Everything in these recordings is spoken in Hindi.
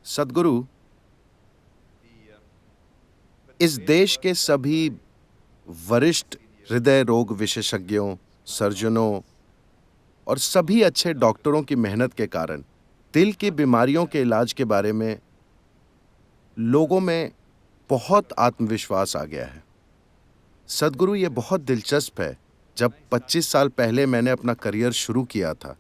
सद्गुरु, इस देश के सभी वरिष्ठ हृदय रोग विशेषज्ञों, सर्जनों और सभी अच्छे डॉक्टरों की मेहनत के कारण दिल की बीमारियों के इलाज के बारे में लोगों में बहुत आत्मविश्वास आ गया है। सद्गुरु, ये बहुत दिलचस्प है। जब 25 साल पहले मैंने अपना करियर शुरू किया था,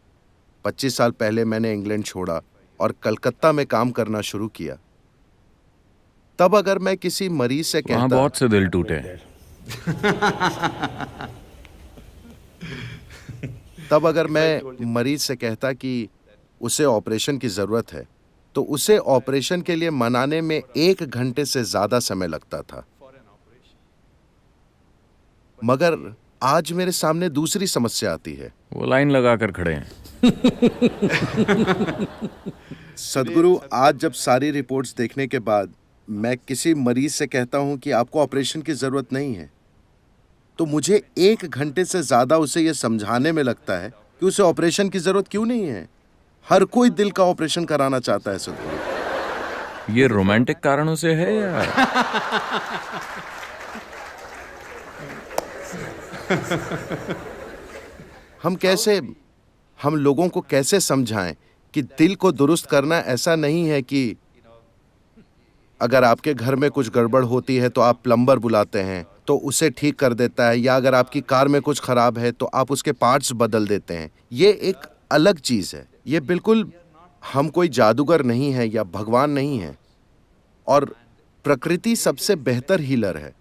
25 साल पहले मैंने इंग्लैंड छोड़ा और कलकत्ता में काम करना शुरू किया, तब अगर मैं किसी मरीज से वहां कहता बहुत से दिल टूटे। तब अगर मैं मरीज से कहता कि उसे ऑपरेशन की जरूरत है, तो उसे ऑपरेशन के लिए मनाने में 1 घंटे से ज्यादा समय लगता था। मगर आज मेरे सामने दूसरी समस्या आती है। वो लाइन लगाकर खड़े हैं। सद्गुरु, आज जब सारी रिपोर्ट्स देखने के बाद मैं किसी मरीज से कहता हूं कि आपको ऑपरेशन की जरूरत नहीं है, तो मुझे 1 घंटे से ज्यादा उसे यह समझाने में लगता है कि उसे ऑपरेशन की जरूरत क्यों नहीं है। हर कोई दिल का ऑपरेशन कराना चाहता है सद्गुरु। ये रोमांटिक कारणों से है या हम लोगों को कैसे समझाएं कि दिल को दुरुस्त करना ऐसा नहीं है कि अगर आपके घर में कुछ गड़बड़ होती है तो आप प्लम्बर बुलाते हैं तो उसे ठीक कर देता है, या अगर आपकी कार में कुछ खराब है तो आप उसके पार्ट्स बदल देते हैं। ये एक अलग चीज है। ये बिल्कुल, हम कोई जादूगर नहीं है या भगवान नहीं है, और प्रकृति सबसे बेहतर हीलर है।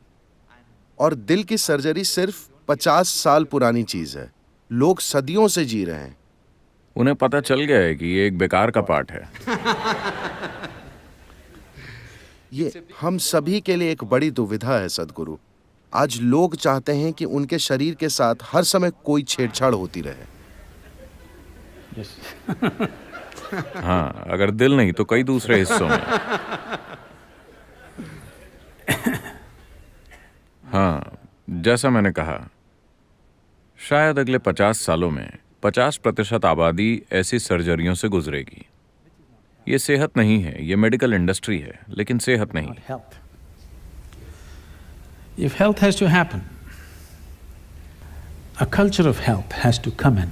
और दिल की सर्जरी सिर्फ 50 साल पुरानी चीज है। लोग सदियों से जी रहे हैं। उन्हें पता चल गया है कि ये एक बेकार का पार्ट है। ये हम सभी के लिए एक बड़ी दुविधा है सद्गुरु। आज लोग चाहते हैं कि उनके शरीर के साथ हर समय कोई छेड़छाड़ होती रहे। हाँ, अगर दिल नहीं तो कई दूसरे हिस्सों में। हाँ, जैसा मैंने कहा, शायद अगले 50 सालों में 50% आबादी ऐसी सर्जरियों से गुजरेगी। ये सेहत नहीं है, ये मेडिकल इंडस्ट्री है, लेकिन सेहत नहीं। If health has to happen, a culture of health has to come in.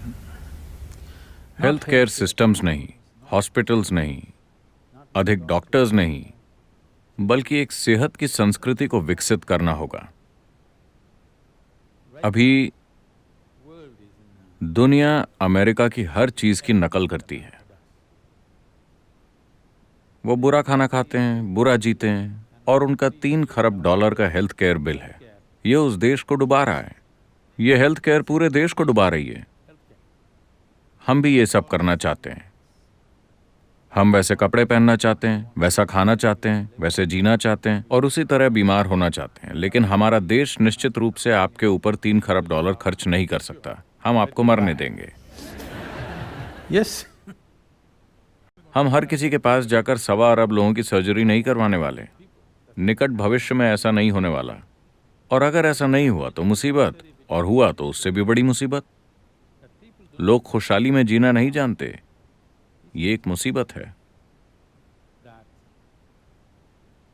Health care systems नहीं, हॉस्पिटल्स नहीं, अधिक डॉक्टर्स नहीं, बल्कि एक सेहत की संस्कृति को विकसित करना होगा। अभी दुनिया अमेरिका की हर चीज की नकल करती है। वो बुरा खाना खाते हैं, बुरा जीते हैं, और उनका $3 खरब का हेल्थ केयर बिल है। ये उस देश को डुबा रहा है। ये हेल्थ केयर पूरे देश को डुबा रही है। हम भी ये सब करना चाहते हैं। हम वैसे कपड़े पहनना चाहते हैं, वैसा खाना चाहते हैं, वैसे जीना चाहते हैं, और उसी तरह बीमार होना चाहते हैं। लेकिन हमारा देश निश्चित रूप से आपके ऊपर $3 खरब खर्च नहीं कर सकता। हम आपको मरने देंगे। Yes. हम हर किसी के पास जाकर 1.25 अरब लोगों की सर्जरी नहीं करवाने वाले। निकट भविष्य में ऐसा नहीं होने वाला। और अगर ऐसा नहीं हुआ तो मुसीबत, और हुआ तो उससे भी बड़ी मुसीबत। लोग खुशहाली में जीना नहीं जानते। ये एक मुसीबत है।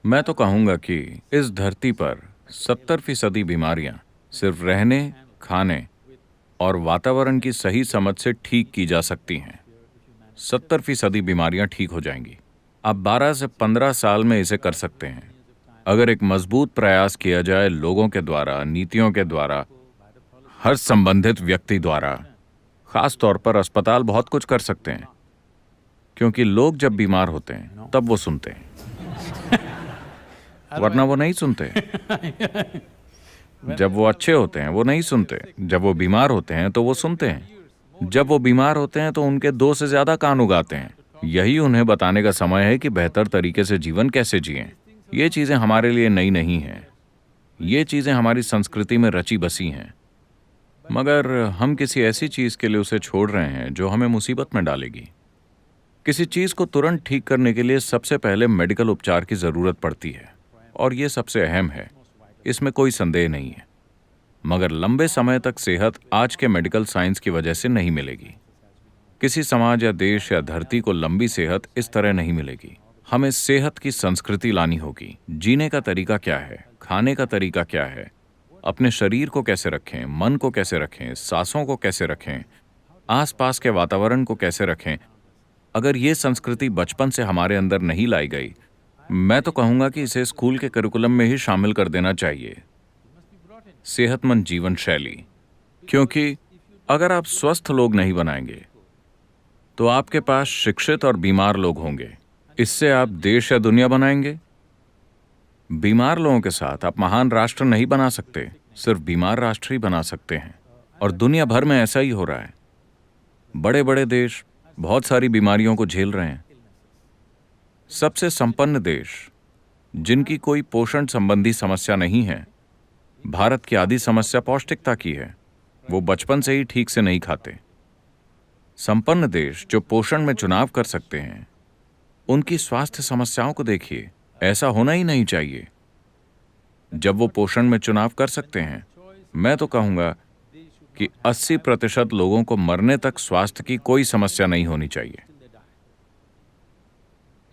मैं तो कहूंगा कि इस धरती पर 70% बीमारियां सिर्फ रहने, खाने और वातावरण की सही समझ से ठीक की जा सकती हैं। 70% बीमारियां ठीक हो जाएंगी। आप 12 से 15 साल में इसे कर सकते हैं। अगर एक मजबूत प्रयास किया जाए लोगों के द्वारा, नीतियों के द्वारा, हर संबंधित व्यक्ति द्वारा। खास तौर पर अस्पताल बहुत कुछ कर सकते हैं, क्योंकि लोग जब बीमार होते हैं तब वो सुनते हैं, वरना वो नहीं सुनते। जब वो अच्छे होते हैं वो नहीं सुनते। जब वो बीमार होते हैं तो वो सुनते हैं। जब वो बीमार होते हैं तो उनके 2 से ज्यादा कान उगाते हैं। यही उन्हें बताने का समय है कि बेहतर तरीके से जीवन कैसे जिएं। ये चीजें हमारे लिए नई नहीं हैं। ये चीजें हमारी संस्कृति में रची बसी हैं। मगर हम किसी ऐसी चीज के लिए उसे छोड़ रहे हैं जो हमें मुसीबत में डालेगी। किसी चीज को तुरंत ठीक करने के लिए सबसे पहले मेडिकल उपचार की जरूरत पड़ती है, और ये सबसे अहम है, इसमें कोई संदेह नहीं है। मगर लंबे समय तक सेहत आज के मेडिकल साइंस की वजह से नहीं मिलेगी। किसी समाज या देश या धरती को लंबी सेहत इस तरह नहीं मिलेगी। हमें सेहत की संस्कृति लानी होगी। जीने का तरीका क्या है, खाने का तरीका क्या है, अपने शरीर को कैसे रखें, मन को कैसे रखें, सांसों को कैसे रखें, आसपास के वातावरण को कैसे रखें। अगर ये संस्कृति बचपन से हमारे अंदर नहीं लाई गई, मैं तो कहूंगा कि इसे स्कूल के करिकुलम में ही शामिल कर देना चाहिए। सेहतमंद जीवन शैली, क्योंकि अगर आप स्वस्थ लोग नहीं बनाएंगे तो आपके पास शिक्षित और बीमार लोग होंगे। इससे आप देश या दुनिया बनाएंगे। बीमार लोगों के साथ आप महान राष्ट्र नहीं बना सकते, सिर्फ बीमार राष्ट्र ही बना सकते हैं। और दुनिया भर में ऐसा ही हो रहा है। बड़े बड़े देश बहुत सारी बीमारियों को झेल रहे हैं। सबसे संपन्न देश जिनकी कोई पोषण संबंधी समस्या नहीं है, भारत की आधी समस्या पौष्टिकता की है। वो बचपन से ही ठीक से नहीं खाते। संपन्न देश जो पोषण में चुनाव कर सकते हैं, उनकी स्वास्थ्य समस्याओं को देखिए। ऐसा होना ही नहीं चाहिए। जब वो पोषण में चुनाव कर सकते हैं, मैं तो कहूंगा कि 80% लोगों को मरने तक स्वास्थ्य की कोई समस्या नहीं होनी चाहिए।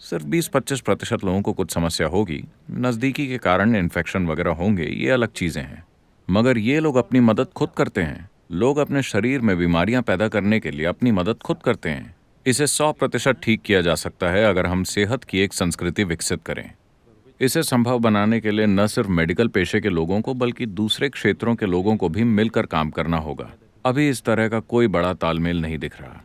सिर्फ 20-25% लोगों को कुछ समस्या होगी, नजदीकी के कारण इन्फेक्शन वगैरह होंगे, ये अलग चीजें हैं। मगर ये लोग अपनी मदद खुद करते हैं। लोग अपने शरीर में बीमारियां पैदा करने के लिए अपनी मदद खुद करते हैं। इसे 100% ठीक किया जा सकता है अगर हम सेहत की एक संस्कृति विकसित करें। इसे संभव बनाने के लिए न सिर्फ मेडिकल पेशे के लोगों को बल्कि दूसरे क्षेत्रों के लोगों को भी मिलकर काम करना होगा। अभी इस तरह का कोई बड़ा तालमेल नहीं दिख रहा।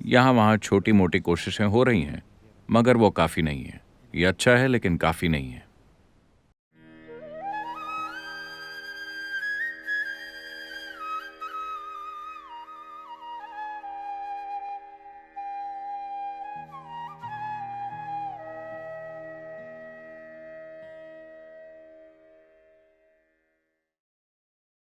यहाँ वहाँ छोटी मोटी कोशिशें हो रही हैं, मगर वो काफ़ी नहीं है। ये अच्छा है लेकिन काफ़ी नहीं है।